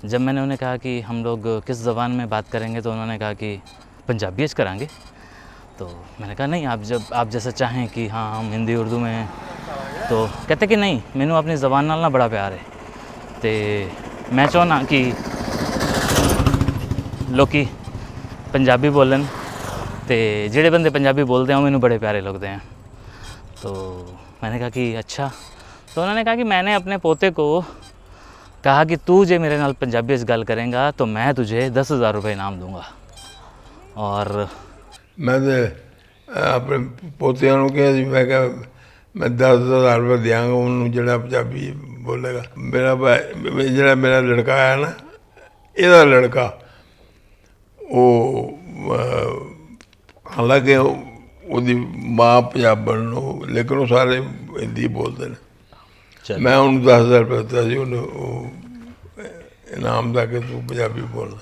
जब मैंने उन्हें कहा कि हम लोग किस ज़बान में बात करेंगे तो उन्होंने कहा कि पंजाबी करांगे। तो मैंने कहा नहीं, आप जैसा चाहें कि हाँ हम हिंदी उर्दू में। तो कहते कि नहीं, मैनू अपनी ज़बान नाल ना बड़ा प्यार है, तो मैं चाहना कि लोग पंजाबी बोलन, तो जेड़े बंदे पंजाबी बोलते हैं वो मैनू बड़े प्यारे लगते हैं। तो मैंने कहा कि अच्छा। तो उन्होंने कहा कि मैंने अपने पोते को कहा कि तू जे मेरे नाल पंजाबी गल करेंगा तो मैं तुझे 10,000 रुपये इनाम दूंगा। और मैं अपने पोतियां नूं कहा, मैं क्या मैं 10,000 रुपये देंगा उन्होंने जो पंजाबी बोलेगा। मेरा मेरा लड़का है ना, यदा लड़का वो हालांकि उसकी माँ पंजाबन, लेकिन वो सारे हिंदी बोलते हैं। मैं उन्होंने 10,000 रुपये दिता जी, इनाम था कि तू पंजाबी बोलना।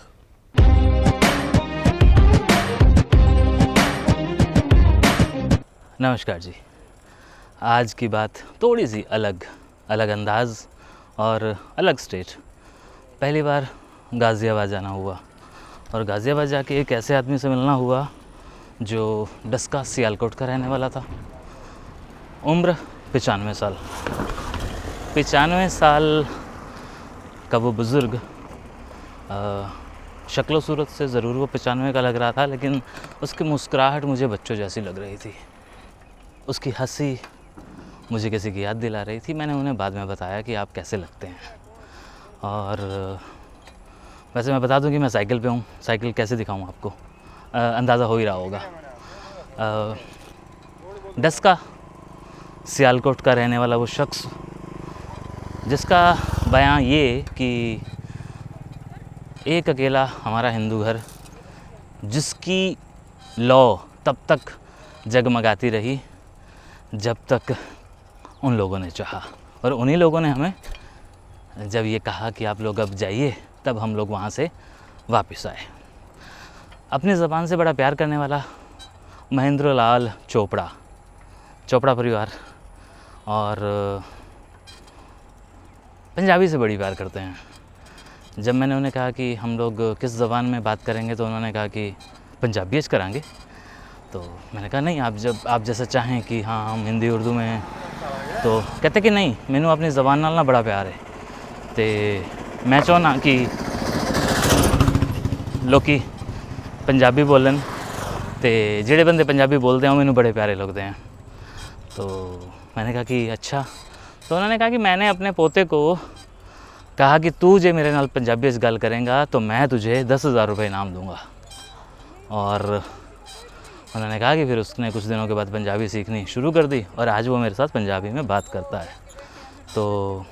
नमस्कार जी। आज की बात थोड़ी सी अलग अंदाज़ और अलग स्टेट। पहली बार गाज़ियाबाद जाना हुआ और गाज़ियाबाद जाके एक ऐसे आदमी से मिलना हुआ जो डस्का सियालकोट का रहने वाला था। उम्र 95 साल। 95 साल का वो बुज़ुर्ग, शक्ल सूरत से ज़रूर वो 95 का लग रहा था, लेकिन उसकी मुस्कुराहट मुझे बच्चों जैसी लग रही थी। उसकी हंसी मुझे किसी की याद दिला रही थी। मैंने उन्हें बाद में बताया कि आप कैसे लगते हैं। और वैसे मैं बता दूं कि मैं साइकिल पे हूँ। साइकिल कैसे दिखाऊँ आपको, अंदाज़ा हो ही रहा होगा। डस्का सियालकोट का रहने वाला वो शख्स, जिसका बयां ये कि एक अकेला हमारा हिंदू घर, जिसकी लौ तब तक जगमगाती रही जब तक उन लोगों ने चाहा, और उन्हीं लोगों ने हमें जब ये कहा कि आप लोग अब जाइए, तब हम लोग वहाँ से वापस आए। अपनी ज़बान से बड़ा प्यार करने वाला महेंद्र लाल चोपड़ा परिवार, और पंजाबी से बड़ी प्यार करते हैं। जब मैंने उन्हें कहा कि हम लोग किस ज़बान में बात करेंगे तो उन्होंने कहा कि पंजाबी करांगे। तो मैंने कहा नहीं, आप जैसा चाहें कि हाँ हम हिंदी उर्दू में। तो कहते कि नहीं, मैनू अपनी ज़बान नाल ना बड़ा प्यार है, तो मैं चाहना कि लोग पंजाबी बोलन, तो जेड़े बंदे पंजाबी बोलते हैं वो मैनू बड़े प्यारे लगते हैं। तो मैंने कहा कि अच्छा। तो उन्होंने कहा कि मैंने अपने पोते को कहा कि तू जे मेरे नाल पंजाबी गल करेंगा तो मैं तुझे 10,000 रुपये इनाम दूंगा। और उन्होंने कहा कि फिर उसने कुछ दिनों के बाद पंजाबी सीखनी शुरू कर दी और आज वो मेरे साथ पंजाबी में बात करता है। तो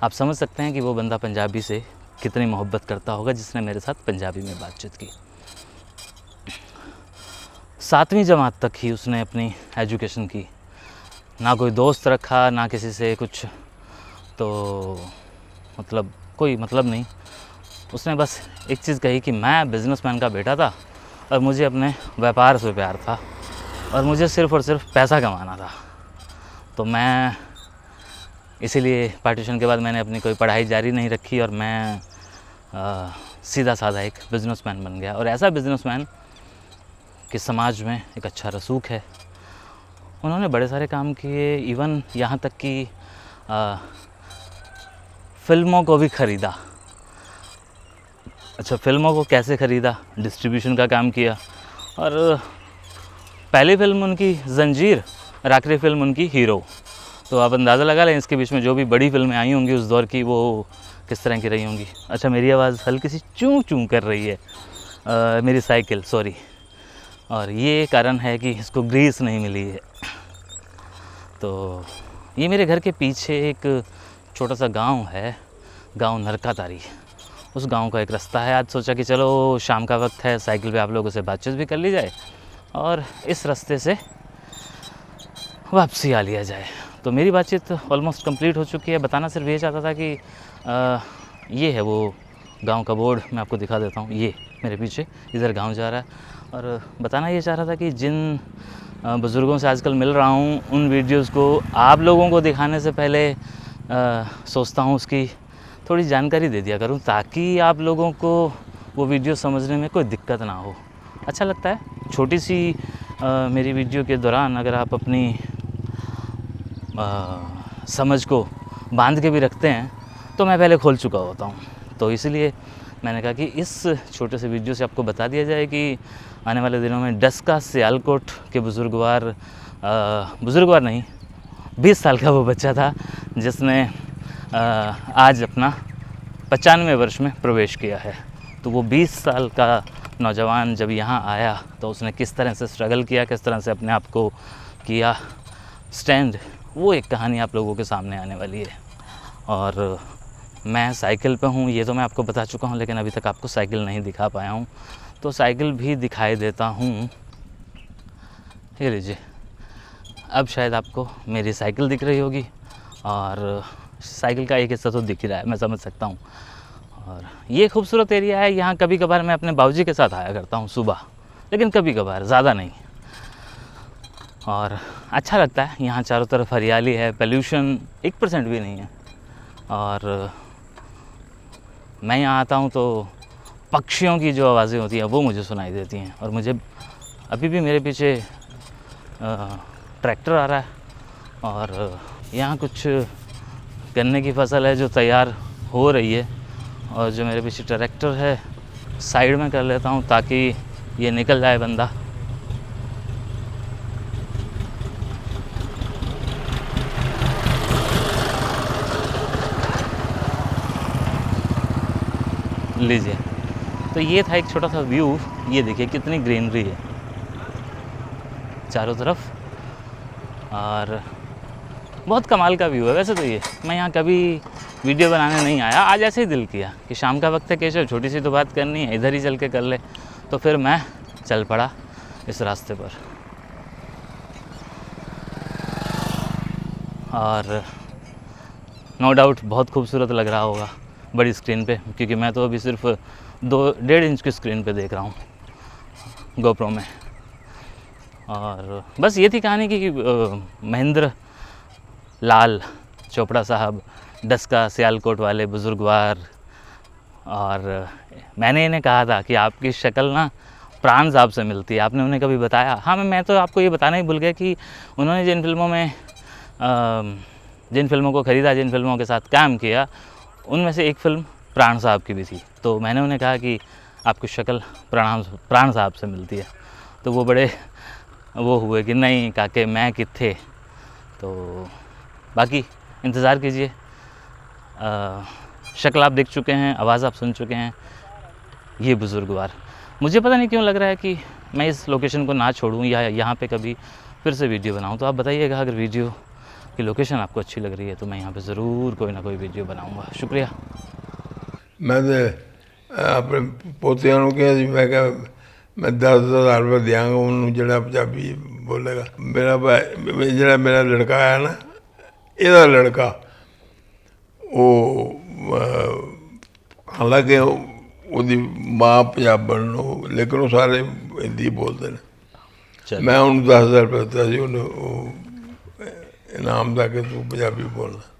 आप समझ सकते हैं कि वो बंदा पंजाबी से कितनी मोहब्बत करता होगा जिसने मेरे साथ पंजाबी में बातचीत की। 7वीं जमात तक ही उसने अपनी एजुकेशन की, ना कोई दोस्त रखा, ना किसी से कुछ, तो मतलब कोई मतलब नहीं। उसने बस एक चीज़ कही कि मैं बिज़नेसमैन का बेटा था और मुझे अपने व्यापार से प्यार था और मुझे सिर्फ़ और सिर्फ पैसा कमाना था। तो मैं इसीलिए पार्टीशन के बाद मैंने अपनी कोई पढ़ाई जारी नहीं रखी और मैं सीधा साधा एक बिज़नेसमैन बन गया, और ऐसा बिज़नेसमैन कि समाज में एक अच्छा रसूख है। उन्होंने बड़े सारे काम किए, इवन यहाँ तक कि फ़िल्मों को भी ख़रीदा। अच्छा, फ़िल्मों को कैसे ख़रीदा? डिस्ट्रीब्यूशन का काम किया। और पहली फ़िल्म उनकी ज़ंजीर और आखिरी फ़िल्म उनकी हीरो। तो आप अंदाज़ा लगा लें इसके बीच में जो भी बड़ी फ़िल्में आई होंगी उस दौर की, वो किस तरह की रही होंगी। अच्छा, मेरी आवाज़ हल्की सी चूं चूं कर रही है, मेरी साइकिल, सॉरी। और ये कारण है कि इसको ग्रीस नहीं मिली है। तो ये मेरे घर के पीछे एक छोटा सा गांव है, गांव नरकातारी। उस गांव का एक रास्ता है। आज सोचा कि चलो शाम का वक्त है, साइकिल पे आप लोगों से बातचीत भी कर ली जाए और इस रास्ते से वापसी आ लिया जाए। तो मेरी बातचीत ऑलमोस्ट कंप्लीट हो चुकी है। बताना सिर्फ ये चाहता था कि ये है वो गांव का बोर्ड, मैं आपको दिखा देता हूँ। ये मेरे पीछे इधर गांव जा रहा है। और बताना ये चाह रहा था कि जिन बुज़ुर्गों से आजकल मिल रहा हूँ, उन वीडियोज़ को आप लोगों को दिखाने से पहले सोचता हूँ उसकी थोड़ी जानकारी दे दिया करूं ताकि आप लोगों को वो वीडियो समझने में कोई दिक्कत ना हो। अच्छा लगता है छोटी सी मेरी वीडियो के दौरान अगर आप अपनी समझ को बांध के भी रखते हैं तो मैं पहले खोल चुका होता हूँ। तो इसलिए मैंने कहा कि इस छोटे से वीडियो से आपको बता दिया जाए कि आने वाले दिनों में डस्का सियालकोट के बुज़ुर्गवार नहीं 20 साल का वो बच्चा था जिसने आज अपना 95 वर्ष में प्रवेश किया है। तो वो 20 साल का नौजवान जब यहाँ आया तो उसने किस तरह से स्ट्रगल किया, किस तरह से अपने आप को किया स्टैंड, वो एक कहानी आप लोगों के सामने आने वाली है। और मैं साइकिल पे हूँ ये तो मैं आपको बता चुका हूँ, लेकिन अभी तक आपको साइकिल नहीं दिखा पाया हूँ, तो साइकिल भी दिखाई देता हूँ। ये लीजिए, अब शायद आपको मेरी साइकिल दिख रही होगी और साइकिल का एक हिस्सा तो दिख ही रहा है, मैं समझ सकता हूँ। और ये खूबसूरत एरिया है, यहाँ कभी कभार मैं अपने बाबूजी के साथ आया करता हूँ सुबह, लेकिन कभी कभार, ज़्यादा नहीं। और अच्छा लगता है, यहाँ चारों तरफ हरियाली है, पोल्यूशन 1% भी नहीं है। और मैं यहाँ आता हूँ तो पक्षियों की जो आवाज़ें होती हैं वो मुझे सुनाई देती हैं। और मुझे अभी भी मेरे पीछे ट्रैक्टर आ रहा है और यहाँ कुछ गन्ने की फसल है जो तैयार हो रही है। और जो मेरे पीछे ट्रैक्टर है साइड में कर लेता हूँ ताकि ये निकल जाए बंदा। लीजिए, तो ये था एक छोटा सा व्यू। ये देखिए कितनी ग्रीनरी है चारों तरफ और बहुत कमाल का व्यू है। वैसे तो ये मैं यहाँ कभी वीडियो बनाने नहीं आया, आज ऐसे ही दिल किया कि शाम का वक्त है, केशव छोटी सी तो बात करनी है, इधर ही चल के कर ले। तो फिर मैं चल पड़ा इस रास्ते पर। और नो डाउट बहुत खूबसूरत लग रहा होगा बड़ी स्क्रीन पे, क्योंकि मैं तो अभी सिर्फ 2-1.5 इंच की स्क्रीन पे देख रहा हूँ गोप्रो में। और बस ये थी कहानी कि महेंद्र लाल चोपड़ा साहब डस्का सियालकोट वाले बुज़ुर्गवार, और मैंने इन्हें कहा था कि आपकी शक्ल ना प्राण साहब से मिलती है। आपने उन्हें कभी बताया? हाँ, मैं तो आपको ये बताना ही भूल गया कि उन्होंने जिन फिल्मों को ख़रीदा, जिन फिल्मों के साथ काम किया, उनमें से एक फ़िल्म प्राण साहब की भी थी। तो मैंने उन्हें कहा कि आपकी शक्ल प्राण साहब से मिलती है। तो वो बड़े वो हुए कि नहीं काके मैं किथे। तो बाकी इंतज़ार कीजिए, शक्ल आप देख चुके हैं, आवाज़ आप सुन चुके हैं। ये बुज़ुर्गवार, मुझे पता नहीं क्यों लग रहा है कि मैं इस लोकेशन को ना छोड़ूं या यहाँ पे कभी फिर से वीडियो बनाऊं। तो आप बताइएगा, अगर वीडियो की लोकेशन आपको अच्छी लग रही है तो मैं यहाँ पे ज़रूर कोई ना कोई वीडियो बनाऊंगा। शुक्रिया। मैं अपने पोतिਆਂ ਨੂੰ ਕਿਹਾ ਸੀ, मैं क्या मैं 10,000 रुपये ਦਿਆਂਗਾ ਉਹਨੂੰ ਜਿਹੜਾ ਪੰਜਾਬੀ ਬੋਲੇਗਾ। ਜਿਹੜਾ ਮੇਰਾ ਲੜਕਾ ਹੈ ਨਾ, ਇਹਦਾ ਲੜਕਾ ਉਹ ਹਾਲਾਂਕਿ ਉਹਦੀ ਮਾਂ ਪੰਜਾਬਣ ਨੂੰ, ਲੇਕਿਨ ਉਹ ਸਾਰੇ ਹਿੰਦੀ ਬੋਲਦੇ ਨੇ। ਮੈਂ ਉਹਨੂੰ 10,000 ਰੁਪਏ ਦਿੱਤਾ ਸੀ, ਉਹਨੂੰ ਇਨਾਮ ਦਾ ਕਿ ਤੂੰ ਪੰਜਾਬੀ ਬੋਲਣਾ।